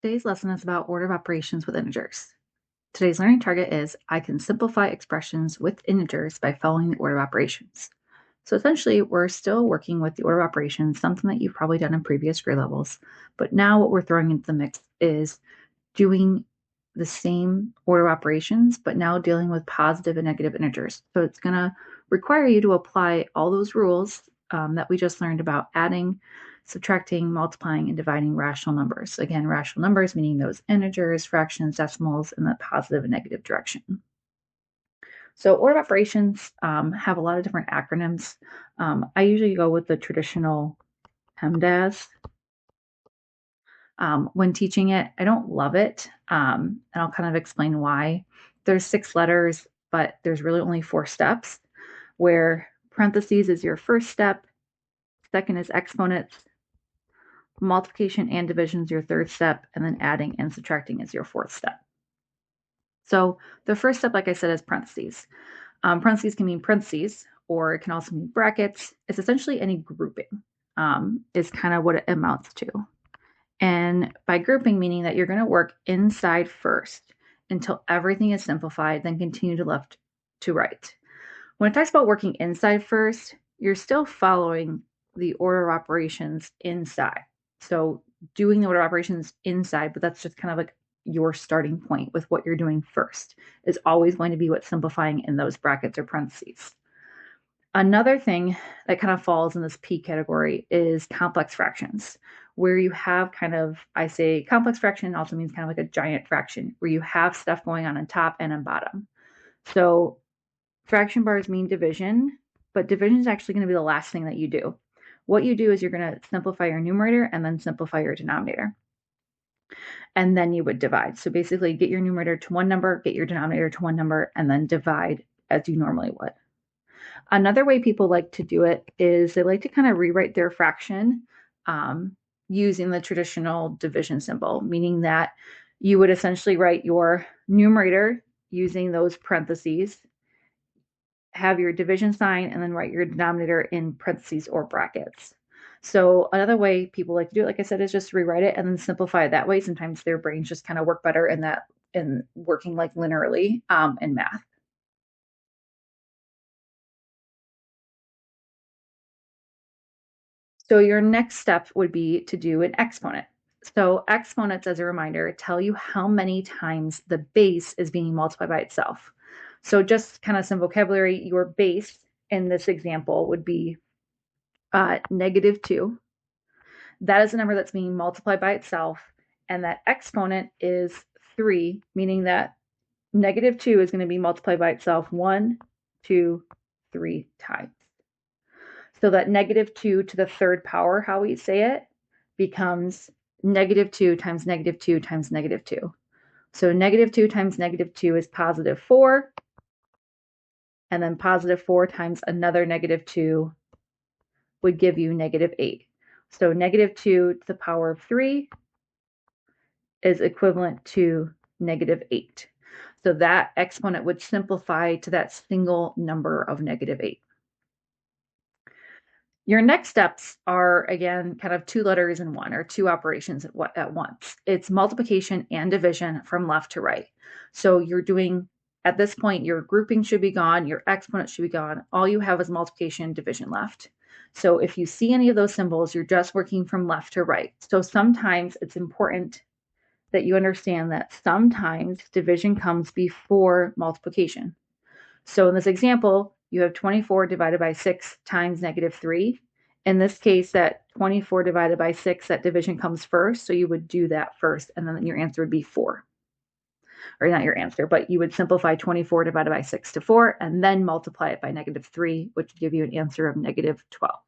Today's lesson is about order of operations with integers. Today's learning target is I can simplify expressions with integers by following the order of operations. So essentially, we're still working with the order of operations, something that you've probably done in previous grade levels. But now what we're throwing into the mix is doing the same order of operations, but now dealing with positive and negative integers. So it's going to require you to apply all those rules that we just learned about adding, subtracting, multiplying, and dividing rational numbers. Again, rational numbers meaning those integers, fractions, decimals in the positive and negative direction. So order of operations have a lot of different acronyms. I usually go with the traditional PEMDAS. When teaching it, I don't love it, and I'll kind of explain why. There's 6 letters, but there's really only 4 steps, where parentheses is your first step, second is exponents, multiplication and division is your third step, and then adding and subtracting is your fourth step. So the first step, like I said, is parentheses. Parentheses can mean parentheses, or it can also mean brackets. It's essentially any grouping, is kind of what it amounts to. And by grouping, meaning that you're going to work inside first until everything is simplified, then continue to left to right. When it talks about working inside first, you're still following the order of operations inside. So doing the order of operations inside, but that's just kind of like your starting point with what you're doing first is always going to be what's simplifying in those brackets or parentheses. Another thing that kind of falls in this P category is complex fractions, where you have kind of, I say complex fraction also means kind of like a giant fraction, where you have stuff going on top and on bottom. So fraction bars mean division, but division is actually going to be the last thing that you do. What you do is you're going to simplify your numerator and then simplify your denominator. And then you would divide. So basically get your numerator to one number, get your denominator to one number, and then divide as you normally would. Another way people like to do it is they like to kind of rewrite their fraction using the traditional division symbol, meaning that you would essentially write your numerator using those parentheses, have your division sign, and then write your denominator in parentheses or brackets. So another way people like to do it, like I said, is just rewrite it and then simplify it that way. Sometimes their brains just kind of work better in working like linearly in math. So your next step would be to do an exponent. So exponents, as a reminder, tell you how many times the base is being multiplied by itself. So just kind of some vocabulary, your base in this example would be -2. That is a number that's being multiplied by itself, and that exponent is 3, meaning that -2 is going to be multiplied by itself 1, 2, 3 times. So that -2 to the third power, how we say it, becomes -2 times -2 times -2. So -2 times -2 is +4, and then +4 times another -2 would give you -8. So -2 to the power of 3 is equivalent to -8. So that exponent would simplify to that single number of -8. Your next steps are, again, kind of 2 letters in one, or 2 operations at once. It's multiplication and division from left to right. So you're doing, at this point, your grouping should be gone, your exponent should be gone. All you have is multiplication and division left. So if you see any of those symbols, you're just working from left to right. So sometimes it's important that you understand that sometimes division comes before multiplication. So in this example, you have 24 divided by 6 times -3. In this case, that 24 divided by 6, that division comes first, so you would do that first, and then your answer would be 4. Or not your answer, but you would simplify 24 divided by 6 to 4, and then multiply it by -3, which would give you an answer of -12.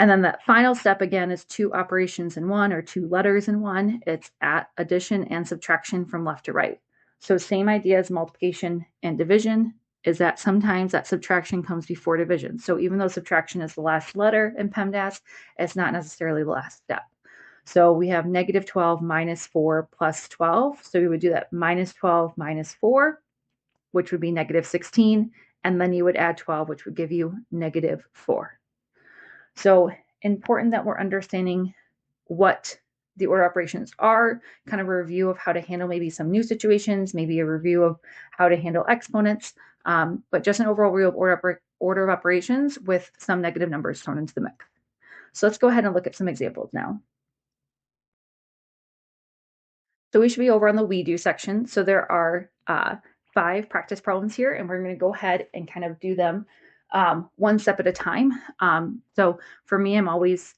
And then that final step, again, is 2 operations in one, or 2 letters in one. It's addition and subtraction from left to right. So same idea as multiplication and division, is that sometimes that subtraction comes before division. So even though subtraction is the last letter in PEMDAS, it's not necessarily the last step. So we have -12 minus 4 plus 12. So we would do that -12 minus 4, which would be -16. And then you would add 12, which would give you -4. So important that we're understanding what the order operations are, kind of a review of how to handle maybe some new situations, maybe a review of how to handle exponents, but just an overall review of order of operations with some negative numbers thrown into the mix. So let's go ahead and look at some examples now. So we should be over on the we do section. So there are 5 practice problems here, and we're going to go ahead and kind of do them one step at a time. So for me, I'm always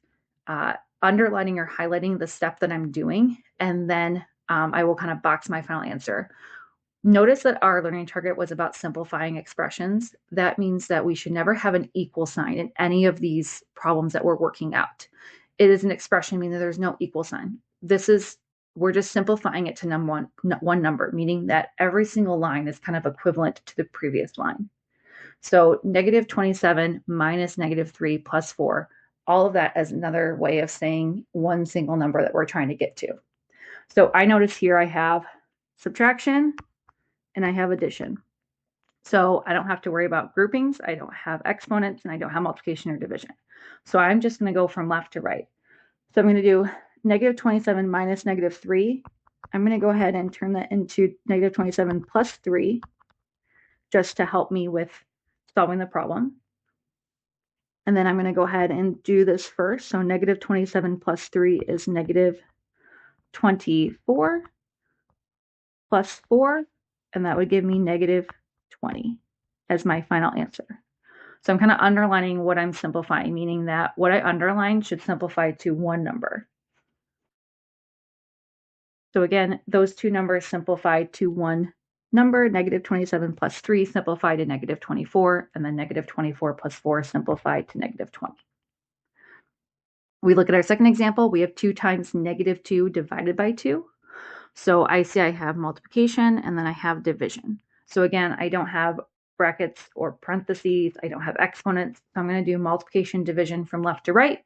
underlining or highlighting the step that I'm doing, and then I will kind of box my final answer. Notice that our learning target was about simplifying expressions. That means that we should never have an equal sign in any of these problems that we're working out. It is an expression, meaning there's no equal sign. We're just simplifying it to one number, meaning that every single line is kind of equivalent to the previous line. So negative 27 minus negative 3 plus 4, all of that as another way of saying one single number that we're trying to get to. So I notice here I have subtraction and I have addition. So I don't have to worry about groupings. I don't have exponents, and I don't have multiplication or division. So I'm just going to go from left to right. So I'm going to do negative 27 minus negative 3. I'm going to go ahead and turn that into negative 27 plus 3 just to help me with solving the problem. And then I'm going to go ahead and do this first. So negative 27 plus 3 is negative 24 plus 4, and that would give me negative 20 as my final answer. So I'm kind of underlining what I'm simplifying, meaning that what I underline should simplify to one number. So again, those two numbers simplify to one number, negative 27 plus 3 simplified to negative 24, and then negative 24 plus 4 simplified to negative 20. We look at our second example. We have 2 times negative 2 divided by 2. So I see I have multiplication, and then I have division. So again, I don't have brackets or parentheses. I don't have exponents. So I'm going to do multiplication division from left to right.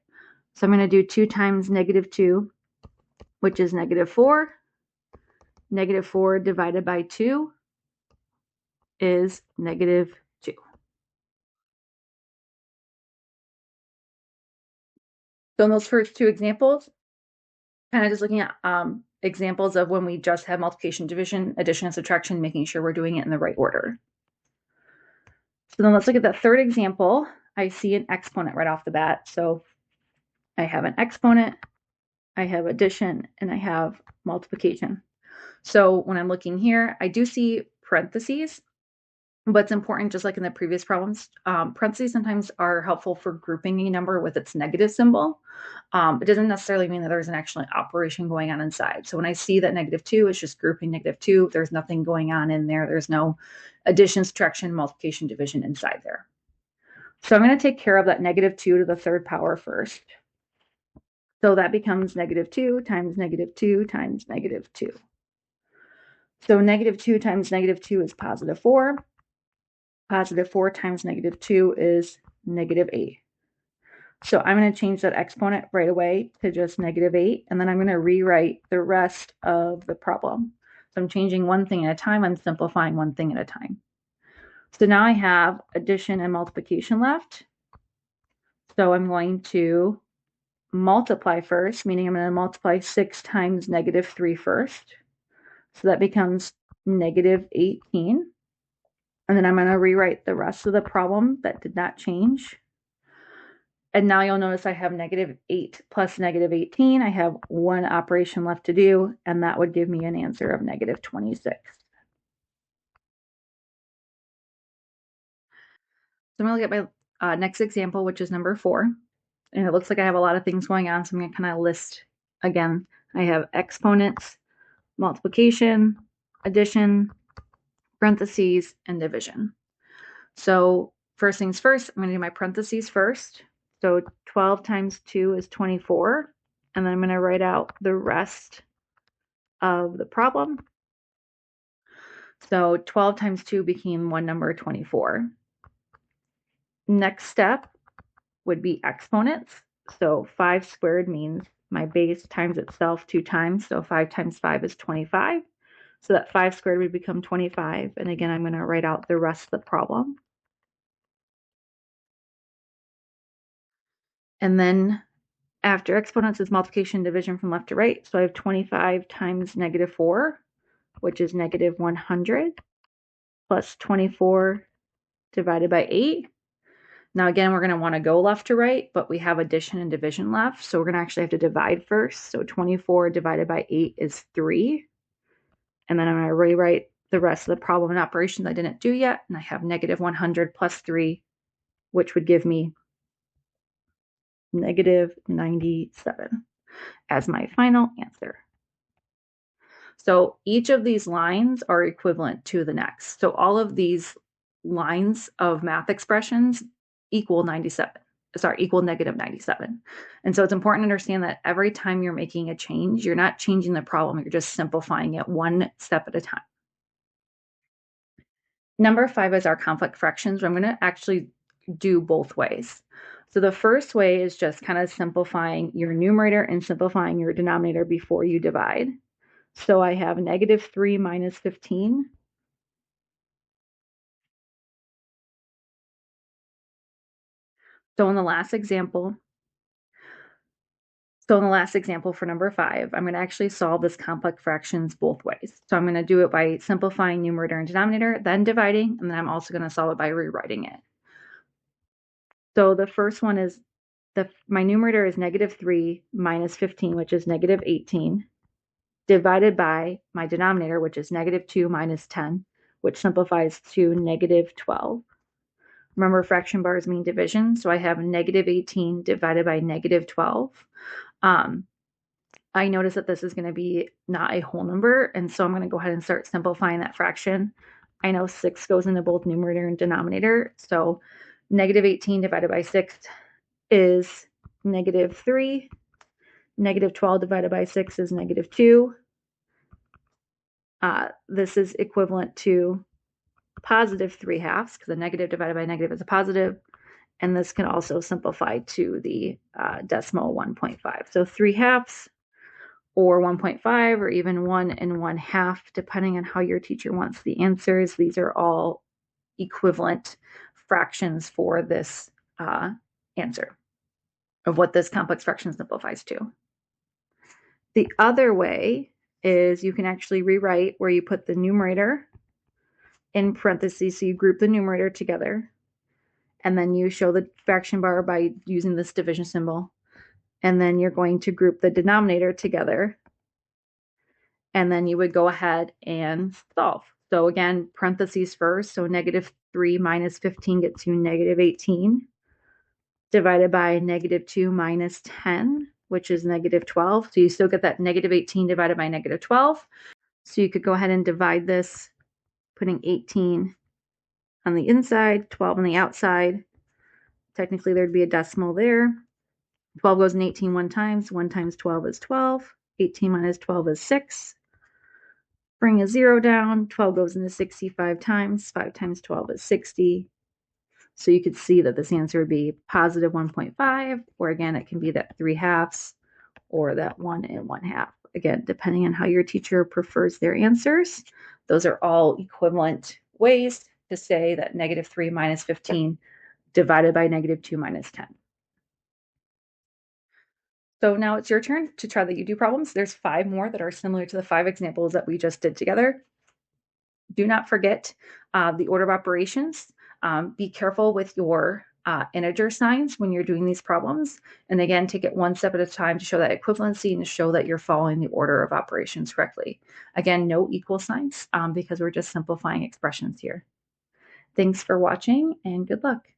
So I'm going to do 2 times negative 2, which is negative 4. Negative 4 divided by 2 is negative 2. So in those first 2 examples, kind of just looking at examples of when we just have multiplication, division, addition, and subtraction, making sure we're doing it in the right order. So then let's look at the third example. I see an exponent right off the bat. So I have an exponent, I have addition, and I have multiplication. So when I'm looking here, I do see parentheses, but it's important, just like in the previous problems, parentheses sometimes are helpful for grouping a number with its negative symbol. It doesn't necessarily mean that there's an actual operation going on inside. So when I see that negative 2 is just grouping negative 2, there's nothing going on in there. There's no addition, subtraction, multiplication, division inside there. So I'm going to take care of that negative 2 to the third power first. So that becomes negative 2 times negative 2 times negative 2. So negative 2 times negative 2 is positive 4. Positive 4 times negative 2 is negative 8. So I'm going to change that exponent right away to just negative 8, and then I'm going to rewrite the rest of the problem. So I'm changing one thing at a time. I'm simplifying one thing at a time. So now I have addition and multiplication left. So I'm going to multiply first, meaning I'm going to multiply 6 times negative 3 first. So that becomes negative 18. And then I'm going to rewrite the rest of the problem that did not change. And now you'll notice I have negative 8 plus negative 18. I have one operation left to do, and that would give me an answer of negative 26. So I'm going to look at my next example, which is number 4. And it looks like I have a lot of things going on, so I'm going to kind of list again. I have exponents, multiplication, addition, parentheses, and division. So first things first, I'm going to do my parentheses first. So 12 times 2 is 24. And then I'm going to write out the rest of the problem. So 12 times 2 became one number, 24. Next step would be exponents. So 5 squared means my base times itself 2 times. So 5 times 5 is 25. So that 5 squared would become 25. And again, I'm going to write out the rest of the problem. And then After exponents is multiplication and division from left to right. So I have 25 times -4, which is -100, plus 24 divided by 8. Now again, we're going to want to go left to right, but we have addition and division left. So we're going to actually have to divide first. So 24 divided by 8 is 3. And then I'm going to rewrite the rest of the problem and operations I didn't do yet. And I have -100 plus 3, which would give me -97 as my final answer. So each of these lines are equivalent to the next. So all of these lines of math expressions equal -97. And so it's important to understand that every time you're making a change, you're not changing the problem, you're just simplifying it one step at a time. Number 5 is our complex fractions, where I'm going to actually do both ways. So the first way is just kind of simplifying your numerator and simplifying your denominator before you divide. So I have -3 minus 15. So in the last example for number 5, I'm going to actually solve this complex fractions both ways. So I'm going to do it by simplifying numerator and denominator, then dividing, and then I'm also going to solve it by rewriting it. So the first one is my numerator is -3 minus 15, which is -18, divided by my denominator, which is -2 minus 10, which simplifies to -12. Remember, fraction bars mean division, so I have -18 divided by -12. I notice that this is going to be not a whole number, and so I'm going to go ahead and start simplifying that fraction. I know 6 goes into both numerator and denominator, so -18 divided by 6 is -3. -12 divided by 6 is -2. This is equivalent to +3/2, because a negative divided by a negative is a positive. And this can also simplify to the decimal 1.5. So 3/2 or 1.5 or even 1 1/2, depending on how your teacher wants the answers. These are all equivalent fractions for this answer of what this complex fraction simplifies to. The other way is you can actually rewrite where you put the numerator in parentheses, so you group the numerator together, and then you show the fraction bar by using this division symbol, and then you're going to group the denominator together, and then you would go ahead and solve. So again, parentheses first, so -3 minus 15 gets you -18, divided by -2 minus 10, which is -12. So you still get that -18 divided by -12. So you could go ahead and divide this, putting 18 on the inside, 12 on the outside. Technically, there'd be a decimal there. 12 goes in 18 one times. 1 times 12 is 12. 18 minus 12 is 6. Bring a 0 down. 12 goes into 65 times. 5 times 12 is 60. So you could see that this answer would be +1.5, or again, it can be that 3/2 or that 1 1/2. Again, depending on how your teacher prefers their answers. Those are all equivalent ways to say that -3 minus 15 divided by -2 minus 10. So now it's your turn to try the you-do problems. There's 5 more that are similar to the 5 examples that we just did together. Do not forget the order of operations. Be careful with your integer signs when you're doing these problems. And again, take it one step at a time to show that equivalency and to show that you're following the order of operations correctly. Again, no equal signs because we're just simplifying expressions here. Thanks for watching and good luck.